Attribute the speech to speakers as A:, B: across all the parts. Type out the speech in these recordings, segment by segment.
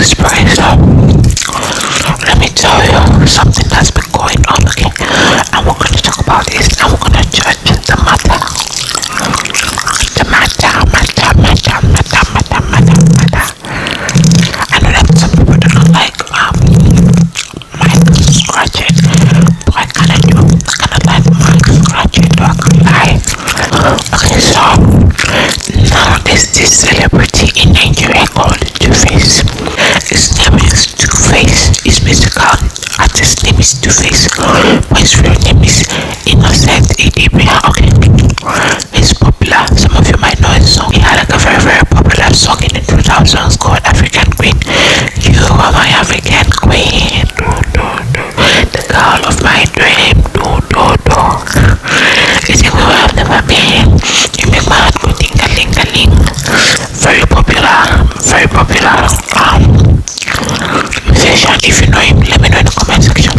A: whispering. So let me tell you something that's been going on, okay? And we're gonna talk about this, and we're gonna judge the matter. The matter. I know that some people do not like mic scratching, but I kinda do. I kinda like mic scratching, though I can't lie. Okay, so now there's this celebrity in Nigeria called Two-Face. His name is Two-Face. His musical artist name is Two-Face, but his real name is Innocent Idibia. Okay, he's popular. Some of you might know his song. He had like a very, very popular song in the 2000s called African Queen. You are my African Queen. Do, do, do. The girl of my dream. Do, do, do. You think we have never been. You make my heart go ding-a-ling-a-ling. Very popular. Very popular. Musician. If you know him, let me know in the comment section.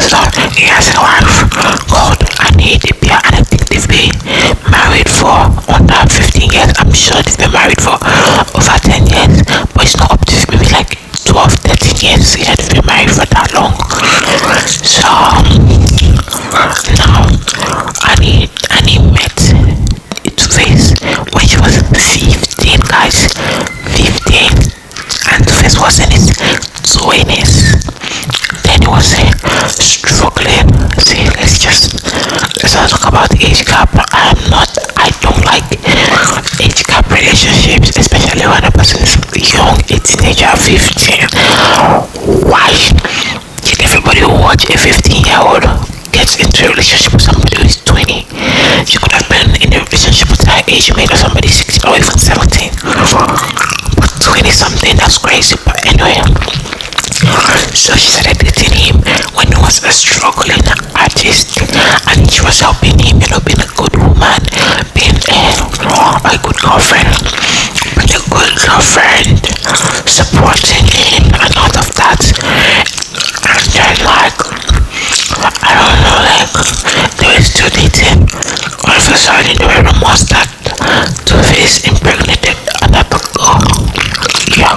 A: So he has a wife called Idibia, and I think they've been married for under 15 years. I'm sure they've been married for over 10 years, but it's not up to maybe like 12, 13 years. Yeah, they've been married for that long. So now Annie met Two-Face when she was 15, guys. 15, and Two-Face was in his 20s. Then he was struggling. See, let's not talk about the age gap. I don't like age gap relationships, especially when a person is young, a teenager, 15. Why did everybody watch a 15-year-old get into a relationship with somebody who is 20? She could have been in a relationship with her age mate or somebody 16 or even 17. But 20 something, that's crazy. But anyway, so she started dating him when he was a struggling artist, and she was helping him, being a good woman, being a good girlfriend, supporting him and all of that. And then I don't know, they were still dating. All of a sudden there were rumors that Two-Face impregnated another girl. Yeah,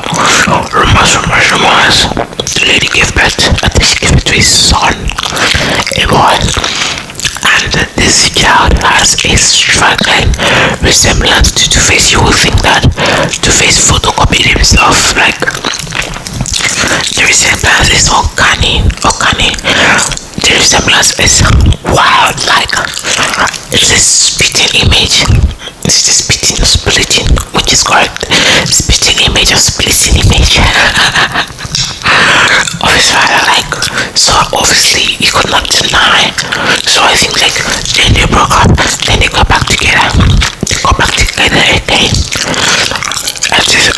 A: rumors. The lady gave birth. I think she gave birth to his son, a boy. And this child has a striking resemblance to Two-Face. You would think that Two-Face photocopied himself. Like, the resemblance is uncanny. The resemblance is wild. Like, it's a spitting image. It's a spitting or splitting, which is correct. Spitting image or splitting image. So obviously you could not deny. So I think then they broke up, then they got back together. Again. That is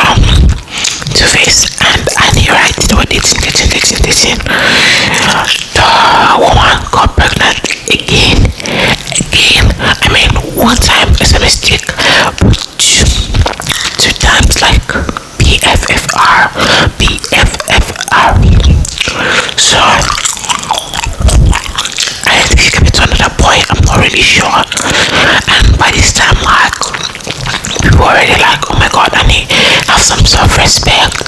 A: Two-Face and Annie, right? They were dating. The woman got pregnant again. I mean, one time is a mistake, but two times, like BFFR. So I think she gave it to another boy. I'm not really sure. And by this time, people were already like, oh my god, Annie, have some self-respect,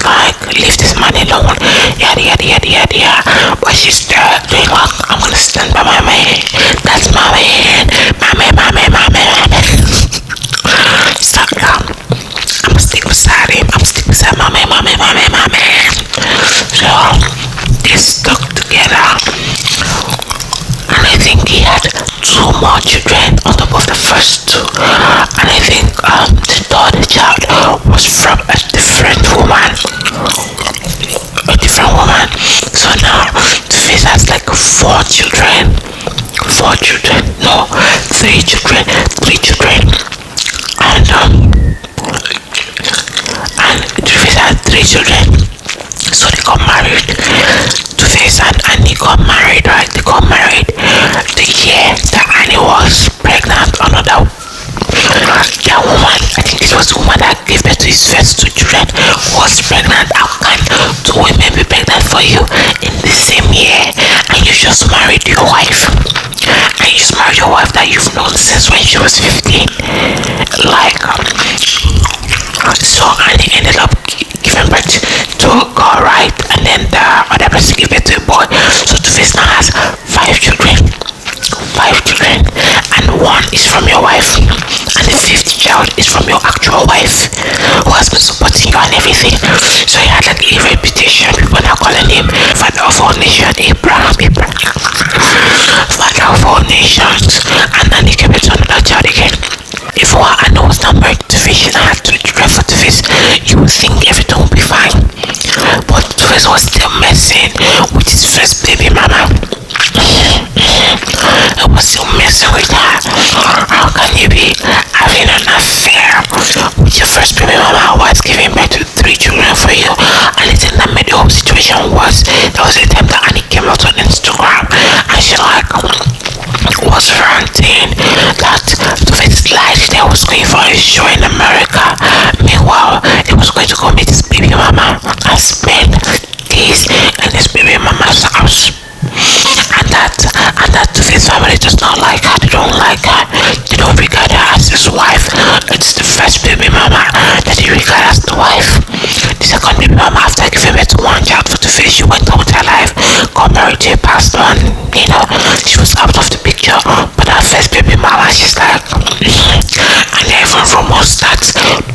A: leave this man alone, yada. But she's there doing I'm gonna stand by my man. That's my man. So I'm stick beside him. I'm stick beside my man. So they stuck together, and I think he had 2 more children on top of the first 2. And I think the third child was from a different woman. So now Two-Face has 4 children. 3 children. And Two-Face had 3 children. So they got married. Two-Face and Annie got married, right? They got married the year that Annie was pregnant. Another that woman, I think this was the woman that gave birth to his first 2 children, was pregnant. How can 2 women be pregnant for you in the same year? And you just married your wife. That you've known since when she was 15. So Annie ended up giving birth actual wife who has been supporting you and everything. So he had like a reputation. People now calling him father of all nations, Abraham, father of all nations. And then he came into another child again. If Anna was not married to Fish and had to children for the Fish, you would think everything would be fine. But Fish was still messing with his first baby mama. It was still messing with her. How can you be having an affair with your first baby mama who was giving birth to 3 children for you? And the thing that made the whole situation was, there was a time that Annie came out on Instagram and she was ranting that Face lied that was going for a show in America. Meanwhile, he was going to go meet his baby mama and spend days in his baby mama's house. And that his family does not like her. They don't like her. They don't regard her as his wife. It's the first baby mama that he regards as the wife. The second baby mama, after giving birth to one child for the Face, she went on with her life, got married to a pastor, and she was out of the picture. But her first baby mama, she's like, and even rumors that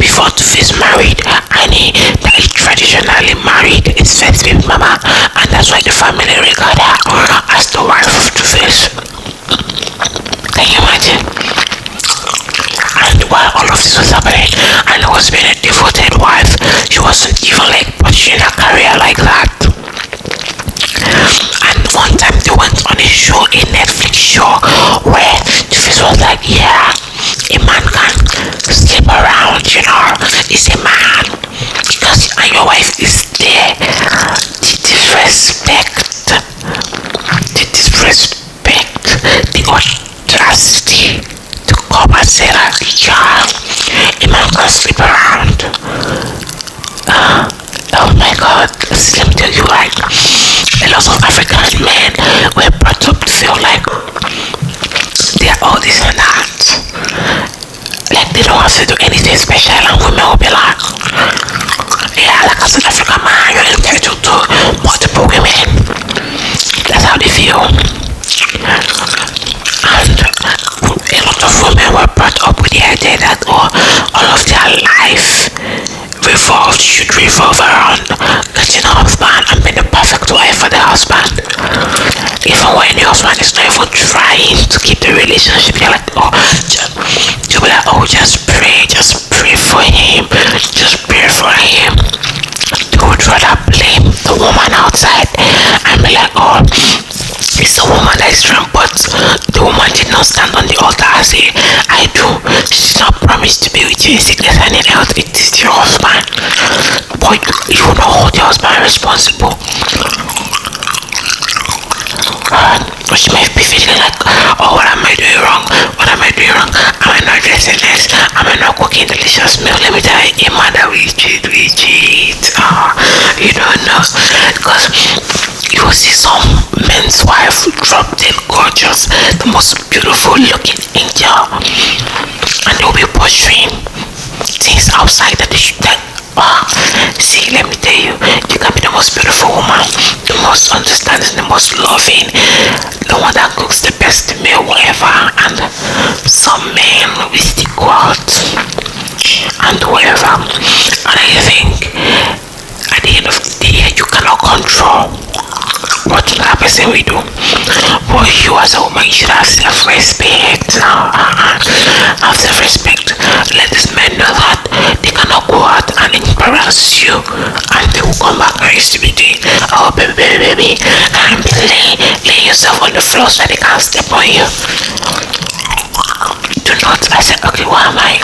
A: before the Face married Annie, that he traditionally married his first baby mama, and that's why the family regard her as the wife of the Face. Can you imagine? And while all of this was happening, Annie was being a devoted wife. She wasn't even like pursuing her career like that. And one time they went on a show, a Netflix show, where the Face was like, yeah, a man can sleep around, he's a man, because and your wife is there. The audacity to come and say that, yeah, a man can sleep around. Oh my God, let me tell you, like, a lot of African men were brought up to feel like they're all this and that. Like they don't have to do anything special, and women will be like, yeah, like as an African man, you're entitled to multiple women. That's how they feel. And a lot of women were brought up with the idea that all of their life should revolve around getting a husband and being the perfect wife for the husband. Even when the husband is not even trying to keep the relationship, you're like, you'll be like, just pray for him, They would rather blame the woman outside and be like, it's the woman that is drunk, but the woman did not stand on the altar and say, I do. She's not promised to be with you in sickness and in health. It is your husband. But you will not hold your husband responsible. She might be feeling like, what am I doing wrong? Am I not dressing nice? Am I not cooking delicious meal? Let me tell you, a man that we cheat. You don't know. Because you will see some men's wife drop dead gorgeous, the most beautiful looking angel, and they'll be pursuing things outside that they should tell. See, let me tell you, you can be the most beautiful woman, the most understanding, the most loving, the one that cooks the best meal, whatever, and some men will still go out and whatever. And I think at the end of the day, you cannot control what that person will do. But you as a woman, you should have self-respect. Have self-respect. Let these men know that they cannot go out and embarrass you, and they will come back and used to be doing, baby, and be laying yourself on the floor so they can't step on you. Do not. I said, okay, why am I?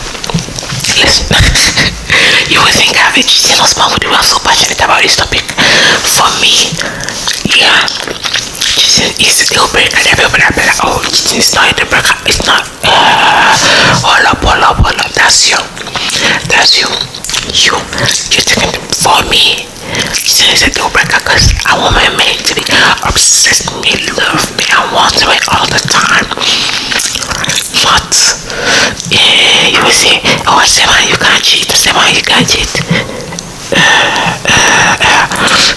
A: Listen. You would think I have a cheating husband, but we are so passionate about this topic. For me, yeah, cheating is a deal breaker. Everybody will be like, cheating is not a deal breaker. It's not. Hold up. That's you. You're taking it. For me, cheating is a deal breaker because I want my man to be obsessed with me, love me, and want me all the time. But you will say, Seman, you can't cheat.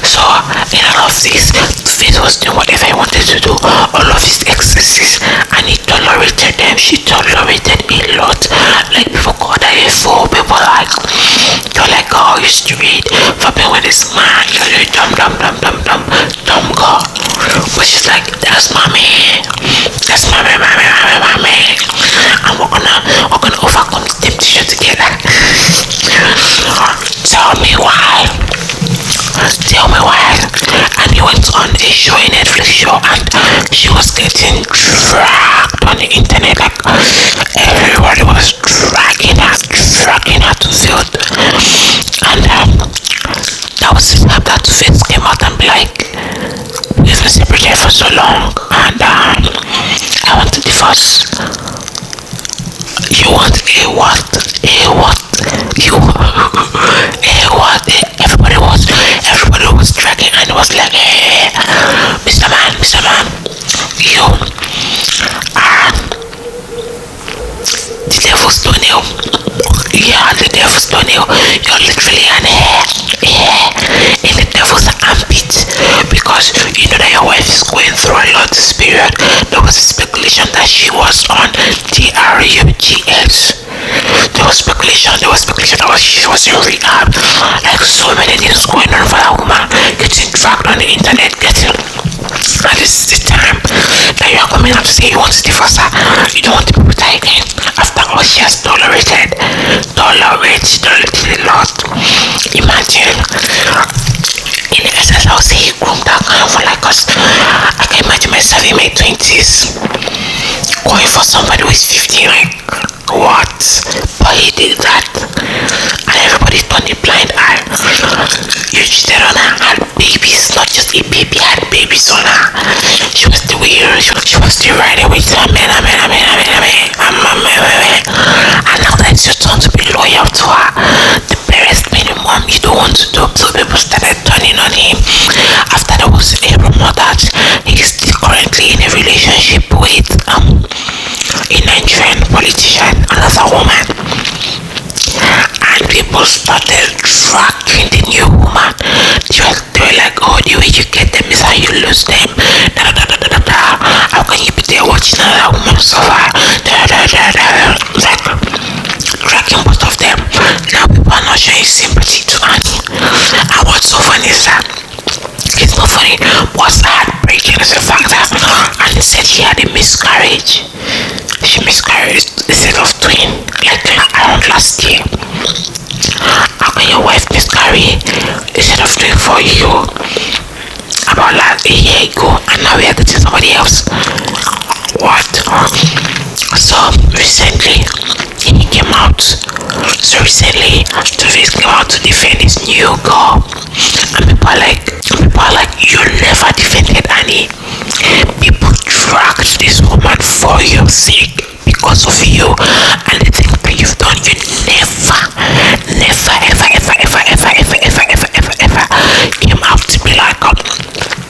A: So in all of this, Faith was doing whatever he wanted to do, all of his excesses, and he tolerated tolerated them. She tolerated a lot. Like people called her a fool. People they're like, oh, you straight for being with this man. You're a dumb girl. But she's like, that's mommy. That's mommy. And we're gonna overcome the temptation together. Tell me why. And he went on a show, a Netflix show, and she was getting dragged on the internet. Like everybody was dragging her to field. And that was the time that Two-Face came out and be like, we've been separated for so long, and I want to divorce. You want a what? You a what? Everybody was dragging and was like, hey, Mr. Man, you are the devil's toenail. Yeah, the devil's toenail. You're literally an hair in the devil's armpit, because you know that your wife is going through a lot this period. There was a speculation that she was on DRUGS. There was speculation that she was in rehab. Like so many things going on for that woman, getting dragged on the internet, and this is the time that you are coming up to say you want to divorce her. You don't want to be with her again after all she has tolerated a lot. Imagine, in essence, I would say he groomed that kind for like us. I can imagine myself in my 20s going for somebody who is 50, like what? But he did that, and everybody turned a blind eye. You cheated on her, had babies, not just a baby, had babies on her. She was still riding with her man. And now that it's your turn to be loyal to her, the barest minimum you don't want to do. So people started turning on him after there was a rumor that he's still currently in a relationship with a Nigerian politician, another woman. And people started tracking the new woman. They were like, oh, the way you get them is how you lose them. How can you be there watching another woman suffer? Like tracking both of them. Now people are not showing sympathy to Annie. And what's so funny is that it's not funny. What's heartbreaking is the fact that Annie said she had a miscarriage. She miscarried instead of twin, like around last year. How can your wife miscarry instead of doing for you about a year ago, and now we are dating somebody else? What? So recently he came out. Two-Face came out to defend his new girl, and people are like, you never defended Annie. People dragged this woman for your sake, because of you, and the things that you've done. You never came out to be like,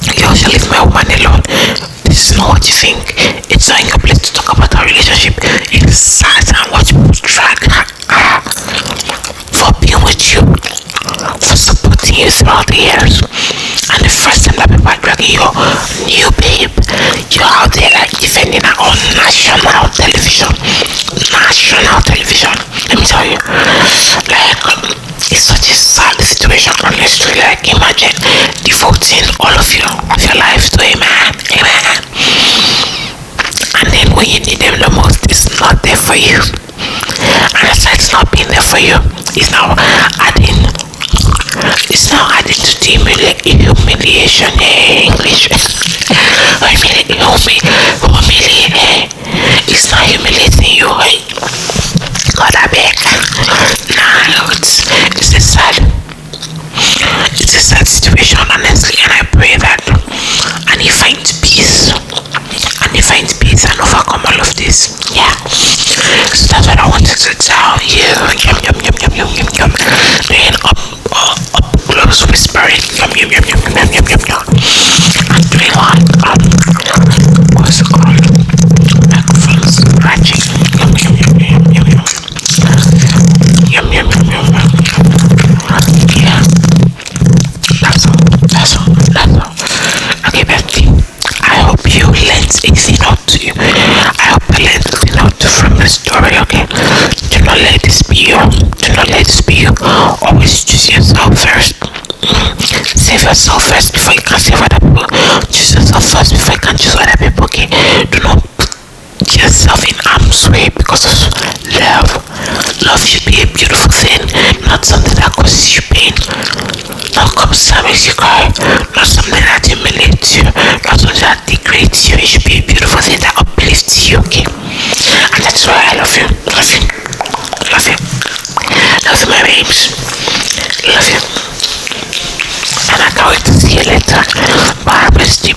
A: you should leave my woman alone. This is not what you think. It's not in your place to talk about our relationship. You sat and watched people drag her for being with you, for supporting you throughout the years. And the first time that people are dragging your new babe, you're out there like defending her on national television. Let me tell you, like, it's such a sad situation, honestly. Like, imagine devoting all of your life to a man, and then when you need them the most, it's not there for you. And aside it's not being there for you, it's now adding to the humiliation. English. It's not humiliating you. God, I beg. Nah, it's a sad situation, honestly, and I pray that and he finds peace and overcome all of this. Yeah. So that's what I wanted to tell you. Doing up close whispering. I'm doing what's it called? Microphone scratching. Yeah. That's all. Okay, Betty. I hope you learned a thing or two. I hope you learned not let this be you. Do not let this be you. Always choose yourself first. Save yourself first before you can save other people. Choose yourself first before you can choose other people. Okay? Do not put yourself in harm's way because of love. Love should be a beautiful thing, not something that causes you pain, not something that makes you cry, not something that humiliates you, not something that degrades you. It should be a beautiful thing that uplifts you. Okay? And that's why I love you. Love you. Love you. Love you, my babes. Love you. And I can't wait to see you later. Bye. Bless you.